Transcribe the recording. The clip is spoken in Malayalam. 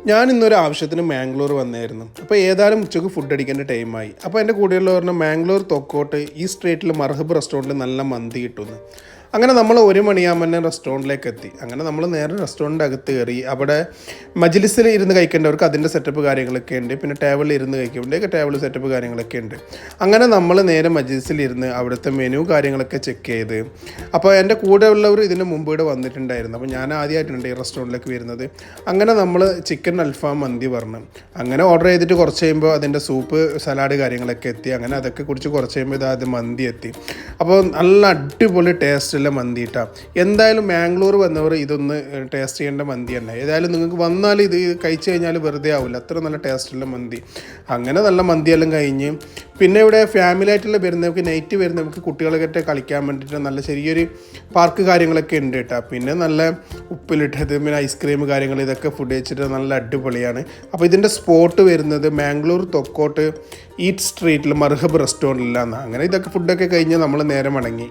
ഞാൻ ഇന്നൊരു ആവശ്യത്തിന് മാംഗ്ലൂർ വന്നായിരുന്നു. അപ്പോൾ ഏതായാലും ഉച്ചയ്ക്ക് ഫുഡ് അടിക്കേണ്ട ടൈമായി. അപ്പോൾ എൻ്റെ കൂടെയുള്ള പറഞ്ഞാൽ മാംഗ്ലൂർ തൊക്കോട്ട് ഈ സ്ട്രീറ്റിൽ മർഹബ് റെസ്റ്റോറൻറ്റിൽ നല്ല മന്തി കിട്ടുന്നു. അങ്ങനെ നമ്മൾ 1 മണിയാകുമ്പോൾ തന്നെ റെസ്റ്റോറൻറ്റിലേക്ക് എത്തി. അങ്ങനെ നമ്മൾ നേരെ റെസ്റ്റോറൻറ്റിൻ്റെ അകത്ത് കയറി. അവിടെ മജ്ലിസിൽ ഇരുന്ന് കഴിക്കേണ്ടവർക്ക് അതിൻ്റെ സെറ്റപ്പ് കാര്യങ്ങളൊക്കെ ഉണ്ട്. പിന്നെ ടേബിളിൽ ഇരുന്ന് കഴിക്കുമ്പോഴേക്ക് ടേബിൾ സെറ്റപ്പ് കാര്യങ്ങളൊക്കെ ഉണ്ട്. അങ്ങനെ നമ്മൾ നേരെ മജ്ലിസിലിരുന്ന് അവിടുത്തെ മെനു കാര്യങ്ങളൊക്കെ ചെക്ക് ചെയ്ത്, അപ്പോൾ എൻ്റെ കൂടെ ഉള്ളവർ ഇതിന് മുമ്പ് ഇവിടെ വന്നിട്ടുണ്ടായിരുന്നു. അപ്പോൾ ഞാൻ ആദ്യമായിട്ടുണ്ട് ഈ റെസ്റ്റോറൻറ്റിലേക്ക് വരുന്നത്. അങ്ങനെ നമ്മൾ ചിക്കൻ അൽഫാം മന്തി പറഞ്ഞു. അങ്ങനെ ഓർഡർ ചെയ്തിട്ട് കുറച്ച് കഴിയുമ്പോൾ അതിൻ്റെ സൂപ്പ് സലാഡ് കാര്യങ്ങളൊക്കെ എത്തി. അങ്ങനെ അതൊക്കെ കുടിച്ച് കുറച്ച് കഴിയുമ്പോൾ അത് മന്തി എത്തി. അപ്പോൾ നല്ല അടിപൊളി ടേസ്റ്റുള്ള മന്തി ഇട്ടാ. എന്തായാലും മാംഗ്ലൂർ വന്നവർ ഇതൊന്ന് ടേസ്റ്റ് ചെയ്യേണ്ട മന്തി തന്നെ. ഏതായാലും നിങ്ങൾക്ക് വന്നാൽ ഇത് കഴിച്ച് കഴിഞ്ഞാൽ വെറുതെ ആവില്ല, അത്ര നല്ല ടേസ്റ്റുള്ള മന്തി. അങ്ങനെ നല്ല മന്തിയെല്ലാം കഴിഞ്ഞ് പിന്നെ ഇവിടെ ഫാമിലി ആയിട്ടുള്ള വരുന്നവർക്ക് നൈറ്റ് വരുന്നവർക്ക് കുട്ടികളൊക്കെ കളിക്കാൻ വേണ്ടിയിട്ട് നല്ല ചെറിയൊരു പാർക്ക് കാര്യങ്ങളൊക്കെ ഉണ്ട് കേട്ടോ. പിന്നെ നല്ല ഉപ്പിലിട്ടത്, പിന്നെ ഐസ്ക്രീം കാര്യങ്ങൾ, ഇതൊക്കെ ഫുഡ് കഴിച്ചിട്ട് നല്ല അടിപൊളിയാണ്. അപ്പോൾ ഇതിൻ്റെ സ്പോട്ട് വരുന്നത് മാംഗ്ലൂർ തൊക്കോട്ട് ഈറ്റ് സ്ട്രീറ്റിൽ മർഹബ് റെസ്റ്റോറൻറ്റിലാണ്. അങ്ങനെ ഇതൊക്കെ ഫുഡൊക്കെ കഴിഞ്ഞ് നമ്മൾ നേരെ മടങ്ങി.